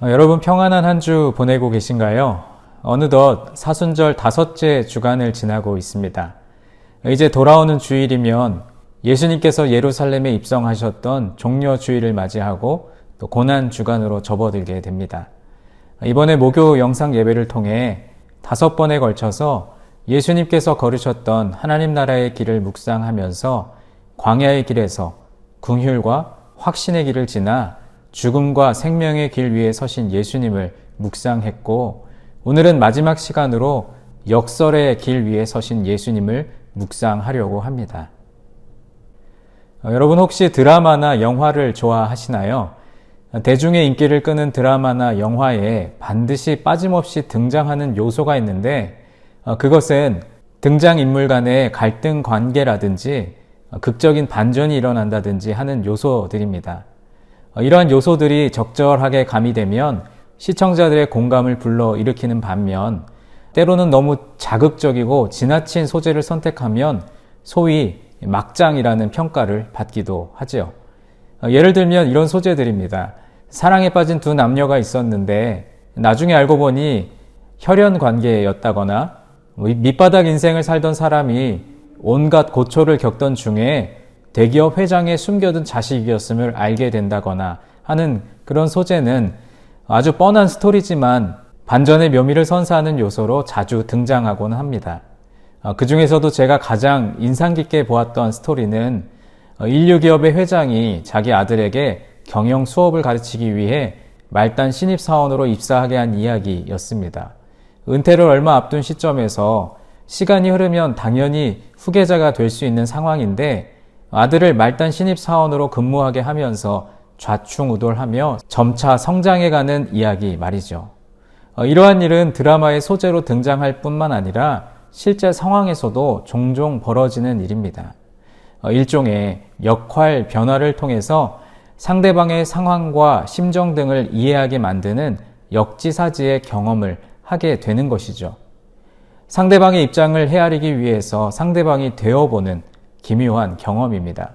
여러분 평안한 한 주 보내고 계신가요? 어느덧 사순절 5째 주간을 지나고 있습니다. 이제 돌아오는 주일이면 예수님께서 예루살렘에 입성하셨던 종려 주일을 맞이하고 또 고난 주간으로 접어들게 됩니다. 이번에 목요 영상 예배를 통해 5번에 걸쳐서 예수님께서 걸으셨던 하나님 나라의 길을 묵상하면서 광야의 길에서 긍휼과 확신의 길을 지나 죽음과 생명의 길 위에 서신 예수님을 묵상했고, 오늘은 마지막 시간으로 역설의 길 위에 서신 예수님을 묵상하려고 합니다. 여러분 혹시 드라마나 영화를 좋아하시나요? 대중의 인기를 끄는 드라마나 영화에 반드시 빠짐없이 등장하는 요소가 있는데, 그것은 등장인물 간의 갈등 관계라든지 극적인 반전이 일어난다든지 하는 요소들입니다. 이러한 요소들이 적절하게 가미되면 시청자들의 공감을 불러일으키는 반면, 때로는 너무 자극적이고 지나친 소재를 선택하면 소위 막장이라는 평가를 받기도 하죠. 예를 들면 이런 소재들입니다. 사랑에 빠진 두 남녀가 있었는데 나중에 알고 보니 혈연 관계였다거나, 밑바닥 인생을 살던 사람이 온갖 고초를 겪던 중에 대기업 회장의 숨겨둔 자식이었음을 알게 된다거나 하는 그런 소재는 아주 뻔한 스토리지만 반전의 묘미를 선사하는 요소로 자주 등장하곤 합니다. 그 중에서도 제가 가장 인상 깊게 보았던 스토리는 인류기업의 회장이 자기 아들에게 경영 수업을 가르치기 위해 말단 신입사원으로 입사하게 한 이야기였습니다. 은퇴를 얼마 앞둔 시점에서 시간이 흐르면 당연히 후계자가 될 수 있는 상황인데, 아들을 말단 신입사원으로 근무하게 하면서 좌충우돌하며 점차 성장해가는 이야기 말이죠. 이러한 일은 드라마의 소재로 등장할 뿐만 아니라 실제 상황에서도 종종 벌어지는 일입니다. 일종의 역할 변화를 통해서 상대방의 상황과 심정 등을 이해하게 만드는 역지사지의 경험을 하게 되는 것이죠. 상대방의 입장을 헤아리기 위해서 상대방이 되어보는 기묘한 경험입니다.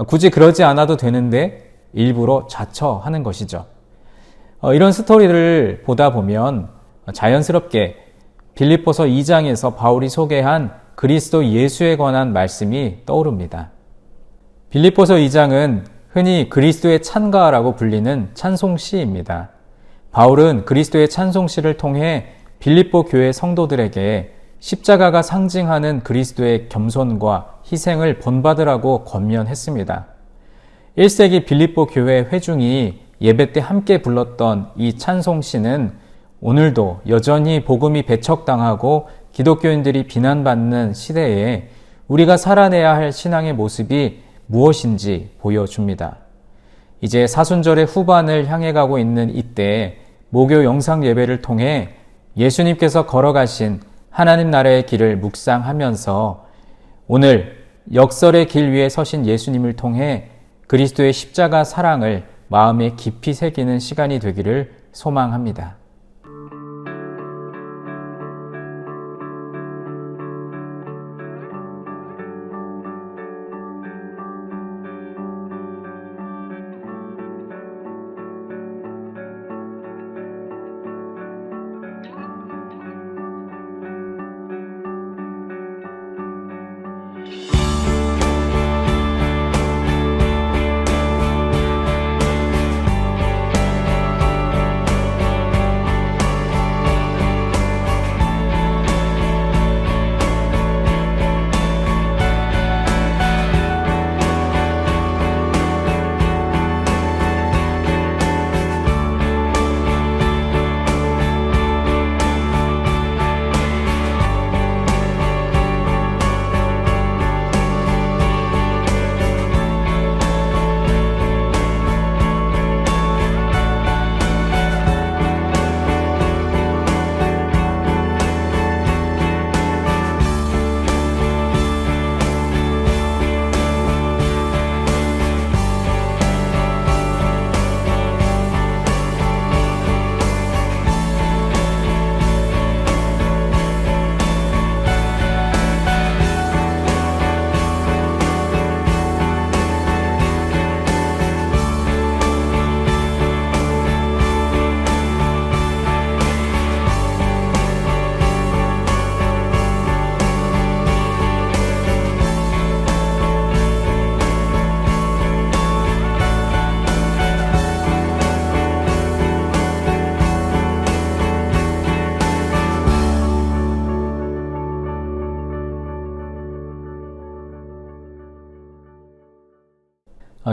굳이 그러지 않아도 되는데 일부러 자처하는 것이죠. 이런 스토리를 보다 보면 자연스럽게 빌립보서 2장에서 바울이 소개한 그리스도 예수에 관한 말씀이 떠오릅니다. 빌립보서 2장은 흔히 그리스도의 찬가라고 불리는 찬송시입니다. 바울은 그리스도의 찬송시를 통해 빌립보 교회 성도들에게 십자가가 상징하는 그리스도의 겸손과 희생을 본받으라고 권면했습니다. 1세기 빌립보 교회 회중이 예배 때 함께 불렀던 이 찬송시는 오늘도 여전히 복음이 배척당하고 기독교인들이 비난받는 시대에 우리가 살아내야 할 신앙의 모습이 무엇인지 보여줍니다. 이제 사순절의 후반을 향해 가고 있는 이때 목요 영상 예배를 통해 예수님께서 걸어가신 하나님 나라의 길을 묵상하면서 오늘 역설의 길 위에 서신 예수님을 통해 그리스도의 십자가 사랑을 마음에 깊이 새기는 시간이 되기를 소망합니다.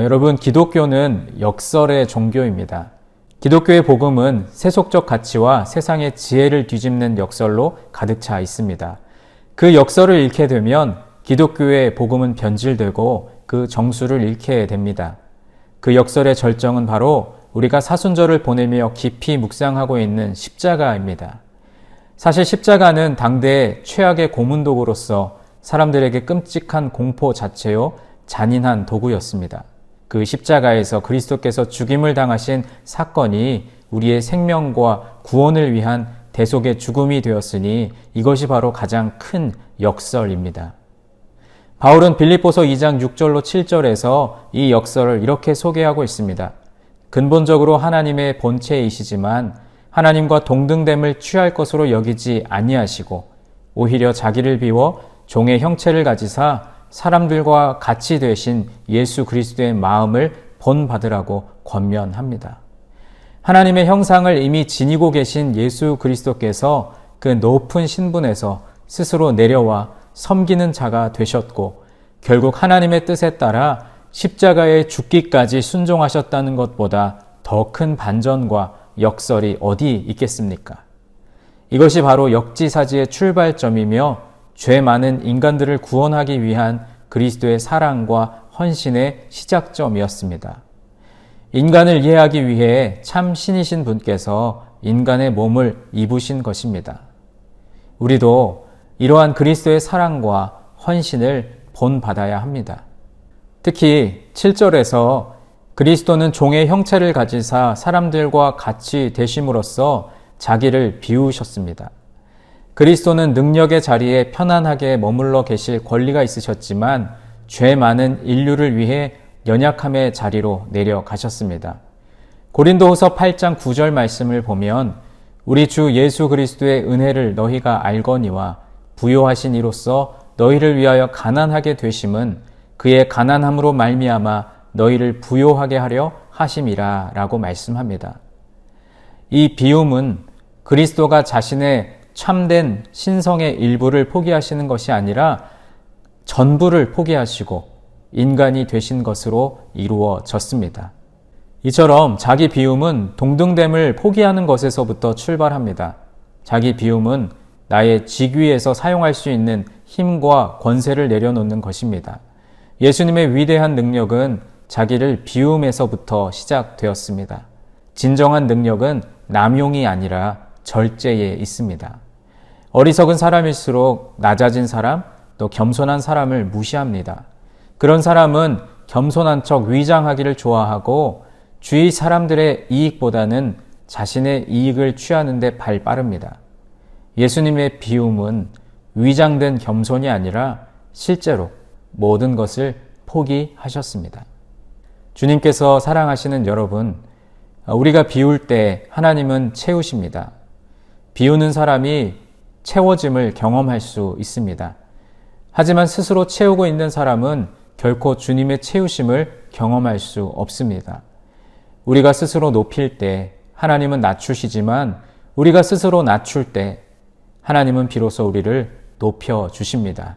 여러분, 기독교는 역설의 종교입니다. 기독교의 복음은 세속적 가치와 세상의 지혜를 뒤집는 역설로 가득 차 있습니다. 그 역설을 잃게 되면 기독교의 복음은 변질되고 그 정수를 잃게 됩니다. 그 역설의 절정은 바로 우리가 사순절을 보내며 깊이 묵상하고 있는 십자가입니다. 사실 십자가는 당대의 최악의 고문도구로서 사람들에게 끔찍한 공포 자체요, 잔인한 도구였습니다. 그 십자가에서 그리스도께서 죽임을 당하신 사건이 우리의 생명과 구원을 위한 대속의 죽음이 되었으니 이것이 바로 가장 큰 역설입니다. 바울은 빌립보서 2장 6절로 7절에서 이 역설을 이렇게 소개하고 있습니다. 근본적으로 하나님의 본체이시지만 하나님과 동등됨을 취할 것으로 여기지 아니하시고 오히려 자기를 비워 종의 형체를 가지사 사람들과 같이 되신 예수 그리스도의 마음을 본받으라고 권면합니다. 하나님의 형상을 이미 지니고 계신 예수 그리스도께서 그 높은 신분에서 스스로 내려와 섬기는 자가 되셨고 결국 하나님의 뜻에 따라 십자가에 죽기까지 순종하셨다는 것보다 더 큰 반전과 역설이 어디 있겠습니까? 이것이 바로 역지사지의 출발점이며 죄 많은 인간들을 구원하기 위한 그리스도의 사랑과 헌신의 시작점이었습니다. 인간을 이해하기 위해 참 신이신 분께서 인간의 몸을 입으신 것입니다. 우리도 이러한 그리스도의 사랑과 헌신을 본받아야 합니다. 특히 7절에서 그리스도는 종의 형체를 가지사 사람들과 같이 되심으로써 자기를 비우셨습니다. 그리스도는 능력의 자리에 편안하게 머물러 계실 권리가 있으셨지만 죄 많은 인류를 위해 연약함의 자리로 내려가셨습니다. 고린도후서 8장 9절 말씀을 보면 우리 주 예수 그리스도의 은혜를 너희가 알거니와 부요하신 이로써 너희를 위하여 가난하게 되심은 그의 가난함으로 말미암아 너희를 부요하게 하려 하심이라 라고 말씀합니다. 이 비움은 그리스도가 자신의 참된 신성의 일부를 포기하시는 것이 아니라 전부를 포기하시고 인간이 되신 것으로 이루어졌습니다. 이처럼 자기 비움은 동등됨을 포기하는 것에서부터 출발합니다. 자기 비움은 나의 직위에서 사용할 수 있는 힘과 권세를 내려놓는 것입니다. 예수님의 위대한 능력은 자기를 비움에서부터 시작되었습니다. 진정한 능력은 남용이 아니라 절제에 있습니다. 어리석은 사람일수록 낮아진 사람, 또 겸손한 사람을 무시합니다. 그런 사람은 겸손한 척 위장하기를 좋아하고 주위 사람들의 이익보다는 자신의 이익을 취하는 데 발 빠릅니다. 예수님의 비움은 위장된 겸손이 아니라 실제로 모든 것을 포기하셨습니다. 주님께서 사랑하시는 여러분, 우리가 비울 때 하나님은 채우십니다. 비우는 사람이 채워짐을 경험할 수 있습니다. 하지만 스스로 채우고 있는 사람은 결코 주님의 채우심을 경험할 수 없습니다. 우리가 스스로 높일 때 하나님은 낮추시지만 우리가 스스로 낮출 때 하나님은 비로소 우리를 높여주십니다.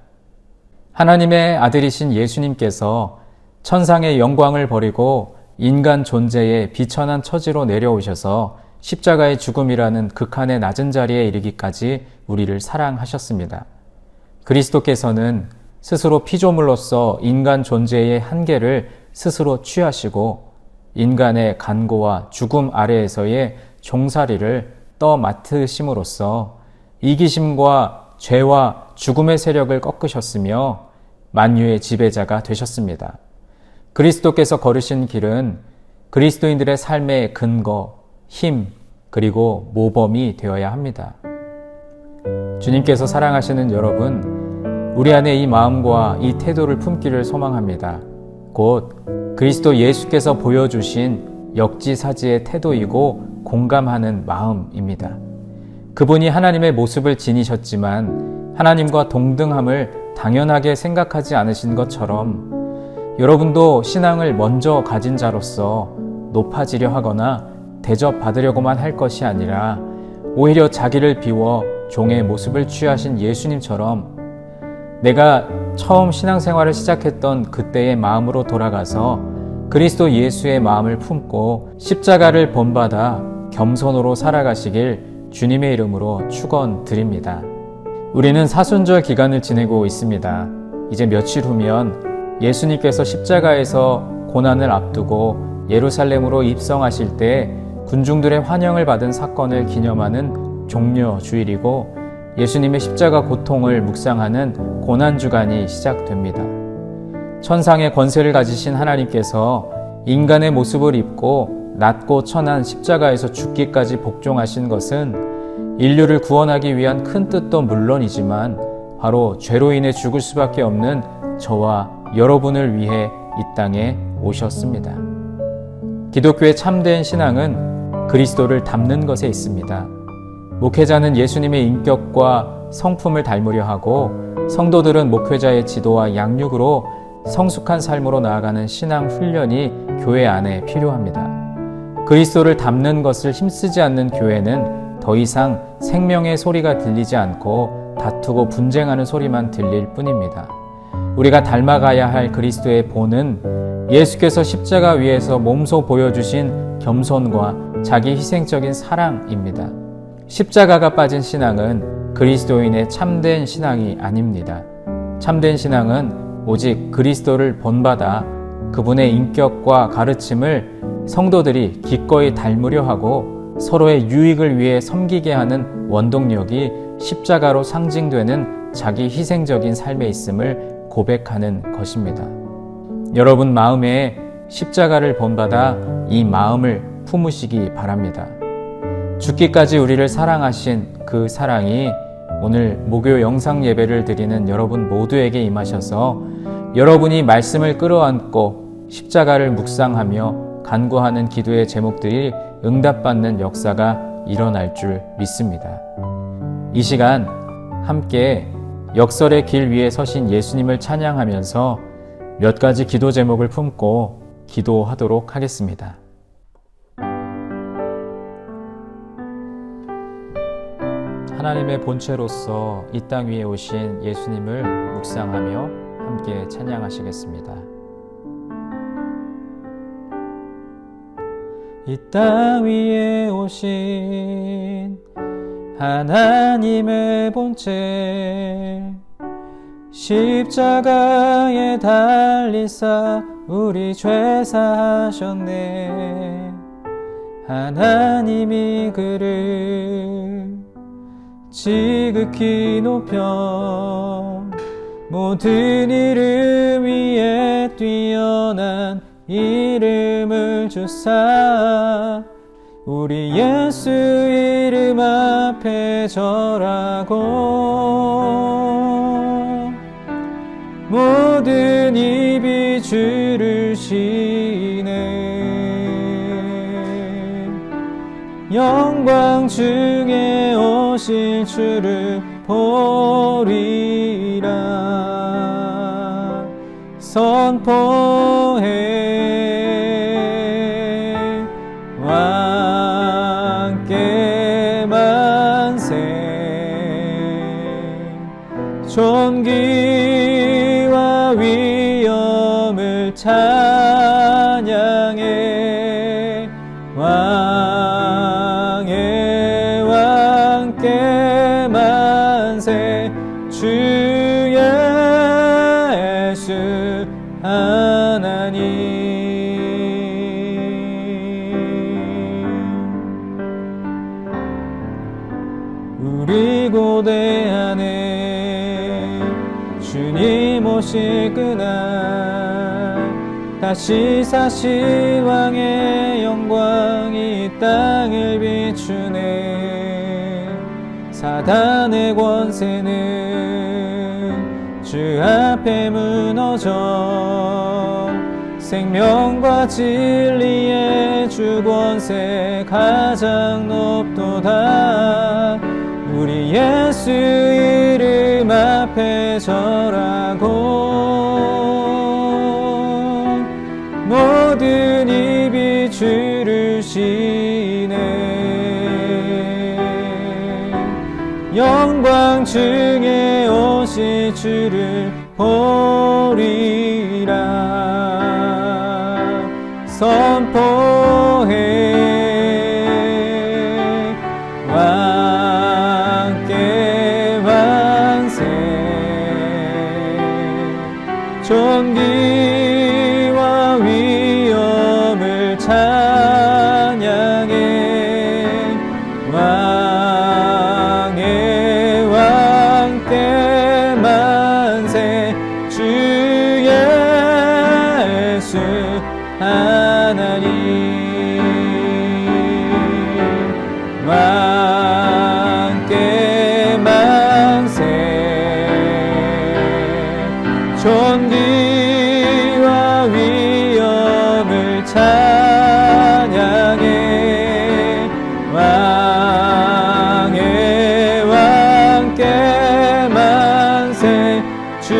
하나님의 아들이신 예수님께서 천상의 영광을 버리고 인간 존재의 비천한 처지로 내려오셔서 십자가의 죽음이라는 극한의 낮은 자리에 이르기까지 우리를 사랑하셨습니다. 그리스도께서는 스스로 피조물로서 인간 존재의 한계를 스스로 취하시고 인간의 간고와 죽음 아래에서의 종살이를 떠맡으심으로써 이기심과 죄와 죽음의 세력을 꺾으셨으며 만유의 지배자가 되셨습니다. 그리스도께서 걸으신 길은 그리스도인들의 삶의 근거, 힘, 그리고 모범이 되어야 합니다. 주님께서 사랑하시는 여러분, 우리 안에 이 마음과 이 태도를 품기를 소망합니다. 곧 그리스도 예수께서 보여주신 역지사지의 태도이고 공감하는 마음입니다. 그분이 하나님의 모습을 지니셨지만 하나님과 동등함을 당연하게 생각하지 않으신 것처럼 여러분도 신앙을 먼저 가진 자로서 높아지려 하거나 대접받으려고만 할 것이 아니라 오히려 자기를 비워 종의 모습을 취하신 예수님처럼 내가 처음 신앙생활을 시작했던 그때의 마음으로 돌아가서 그리스도 예수의 마음을 품고 십자가를 본받아 겸손으로 살아가시길 주님의 이름으로 축원드립니다. 우리는 사순절 기간을 지내고 있습니다. 이제 며칠 후면 예수님께서 십자가에서 고난을 앞두고 예루살렘으로 입성하실 때 군중들의 환영을 받은 사건을 기념하는 종려 주일이고 예수님의 십자가 고통을 묵상하는 고난주간이 시작됩니다. 천상의 권세를 가지신 하나님께서 인간의 모습을 입고 낮고 천한 십자가에서 죽기까지 복종하신 것은 인류를 구원하기 위한 큰 뜻도 물론이지만 바로 죄로 인해 죽을 수밖에 없는 저와 여러분을 위해 이 땅에 오셨습니다. 기독교의 참된 신앙은 그리스도를 닮는 것에 있습니다. 목회자는 예수님의 인격과 성품을 닮으려 하고 성도들은 목회자의 지도와 양육으로 성숙한 삶으로 나아가는 신앙 훈련이 교회 안에 필요합니다. 그리스도를 닮는 것을 힘쓰지 않는 교회는 더 이상 생명의 소리가 들리지 않고 다투고 분쟁하는 소리만 들릴 뿐입니다. 우리가 닮아가야 할 그리스도의 본은 예수께서 십자가 위에서 몸소 보여주신 겸손과 자기 희생적인 사랑입니다. 십자가가 빠진 신앙은 그리스도인의 참된 신앙이 아닙니다. 참된 신앙은 오직 그리스도를 본받아 그분의 인격과 가르침을 성도들이 기꺼이 닮으려 하고 서로의 유익을 위해 섬기게 하는 원동력이 십자가로 상징되는 자기 희생적인 삶에 있음을 고백하는 것입니다. 여러분 마음에 십자가를 본받아 이 마음을 품으시기 바랍니다. 죽기까지 우리를 사랑하신 그 사랑이 오늘 목요 영상 예배를 드리는 여러분 모두에게 임하셔서 여러분이 말씀을 끌어안고 십자가를 묵상하며 간구하는 기도의 제목들이 응답받는 역사가 일어날 줄 믿습니다. 이 시간 함께 역설의 길 위에 서신 예수님을 찬양하면서 몇 가지 기도 제목을 품고 기도하도록 하겠습니다. 하나님의 본체로서 이 땅 위에 오신 예수님을 묵상하며 함께 찬양하시겠습니다. 이 땅 위에 오신 하나님의 본체 십자가에 달리사 우리 죄 사하셨네. 하나님이 그를 지극히 높여 모든 이름 위에 뛰어난 이름을 주사 우리 예수 이름 앞에 절하고 모든 입이 주를 시네. 영광 중에 오실 주를 보리라 선포해. 왕께 만세. 존귀와 위엄을 찬양해. 왕의 왕께 만세. 주 예수 하나님. 우리 고대 안에 주님 오실 그날 다시 사실 왕의 영광이 이 땅을 비추네. 사단의 권세는 주 앞에 무너져 생명과 진리의 주 권세 가장 높도다. 우리 예수 이름 앞에 절하고 모든 입이 주를 시네. 영광 중에 오실 주를 보리라 선포해 왕께 왕세 존귀와 위엄을 찬양해 왕의 왕께 만세 주 예수 하나님 왕께 만세 존귀와 위엄을 찬양해 왕의 왕께 만세 주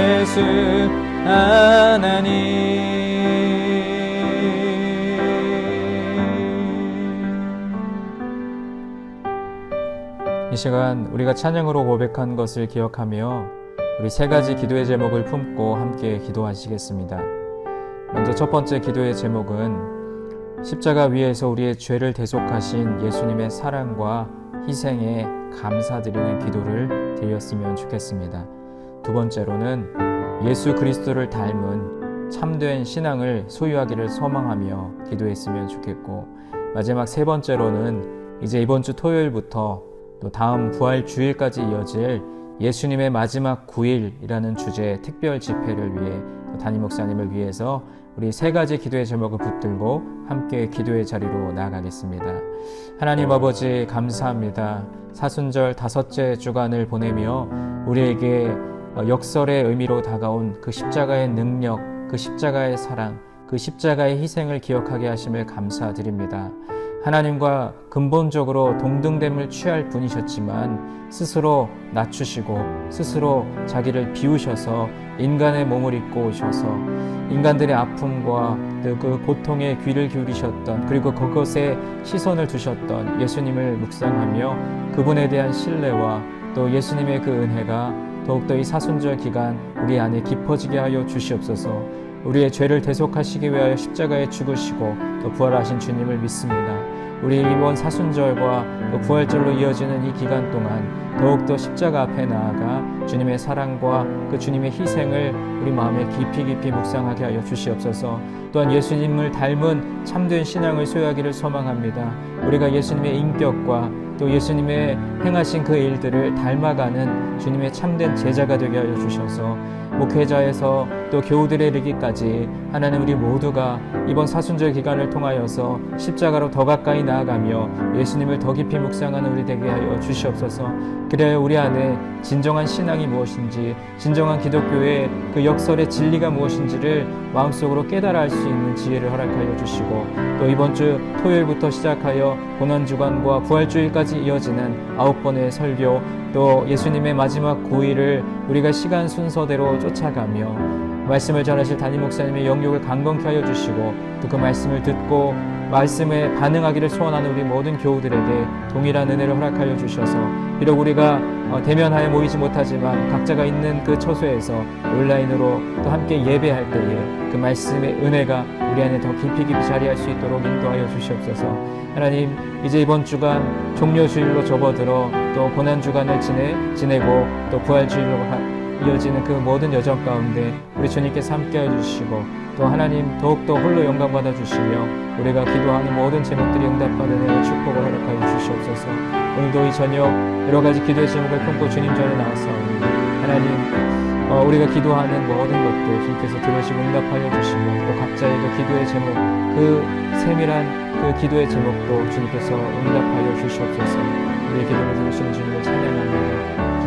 예수 하나님. 이 시간 우리가 찬양으로 고백한 것을 기억하며 우리 세 가지 기도의 제목을 품고 함께 기도하시겠습니다. 먼저 첫 번째 기도의 제목은 십자가 위에서 우리의 죄를 대속하신 예수님의 사랑과 희생에 감사드리는 기도를 드렸으면 좋겠습니다. 두 번째로는 예수 그리스도를 닮은 참된 신앙을 소유하기를 소망하며 기도했으면 좋겠고, 마지막 세 번째로는 이제 이번 주 토요일부터 또 다음 부활 주일까지 이어질 예수님의 마지막 9일이라는 주제의 특별 집회를 위해 담임 목사님을 위해서 우리 세 가지 기도의 제목을 붙들고 함께 기도의 자리로 나아가겠습니다. 하나님 아버지 감사합니다. 사순절 다섯째 주간을 보내며 우리에게 역설의 의미로 다가온 그 십자가의 능력, 그 십자가의 사랑, 그 십자가의 희생을 기억하게 하심을 감사드립니다. 하나님과 근본적으로 동등됨을 취할 분이셨지만 스스로 낮추시고 스스로 자기를 비우셔서 인간의 몸을 입고 오셔서 인간들의 아픔과 그 고통에 귀를 기울이셨던, 그리고 그것에 시선을 두셨던 예수님을 묵상하며 그분에 대한 신뢰와 또 예수님의 그 은혜가 더욱더 이 사순절 기간 우리 안에 깊어지게 하여 주시옵소서. 우리의 죄를 대속하시기 위하여 십자가에 죽으시고 또 부활하신 주님을 믿습니다. 우리 이번 사순절과 또 부활절로 이어지는 이 기간 동안 더욱더 십자가 앞에 나아가 주님의 사랑과 그 주님의 희생을 우리 마음에 깊이 묵상하게 하여 주시옵소서. 또한 예수님을 닮은 참된 신앙을 소유하기를 소망합니다. 우리가 예수님의 인격과 또 예수님의 행하신 그 일들을 닮아가는 주님의 참된 제자가 되게 하여 주셔서 목회자에서 또 교우들에 이르기까지 하나님 우리 모두가 이번 사순절 기간을 통하여서 십자가로 더 가까이 나아가며 예수님을 더 깊이 묵상하는 우리 되게 하여 주시옵소서. 그래야 우리 안에 진정한 신앙이 무엇인지, 진정한 기독교의 그 역설의 진리가 무엇인지를 마음속으로 깨달아 알 수 있는 지혜를 허락하여 주시고, 또 이번 주 토요일부터 시작하여 고난주간과 부활주일까지 이어지는 9번의 설교, 또 예수님의 마지막 9일을 우리가 시간 순서대로 쫓아가며 말씀을 전하실 담임 목사님의 영역을 강건케 하여 주시고, 또 그 말씀을 듣고 말씀에 반응하기를 소원하는 우리 모든 교우들에게 동일한 은혜를 허락하여 주셔서 비록 우리가 대면하여 모이지 못하지만 각자가 있는 그 처소에서 온라인으로 또 함께 예배할 때에 그 말씀의 은혜가 우리 안에 더 깊이 자리할 수 있도록 인도하여 주시옵소서. 하나님, 이제 이번 주간 종료주일로 접어들어 또 고난주간을 지내고 또 부활주일로 이어지는 그 모든 여정 가운데 우리 주님께서 함께해 주시고, 또 하나님 더욱더 홀로 영광 받아주시며 우리가 기도하는 모든 제목들이 응답받는 축복을 허락하여 주시옵소서. 오늘도 이 저녁 여러 가지 기도의 제목을 품고 주님 전에 나왔사오니 하나님, 우리가 기도하는 모든 것들 주님께서 들으시고 응답하여 주시며 또 각자의 그 기도의 제목, 그 세밀한 그 기도의 제목도 주님께서 응답하여 주시옵소서. 우리의 기도를 들으시는 주님을 찬양합니다.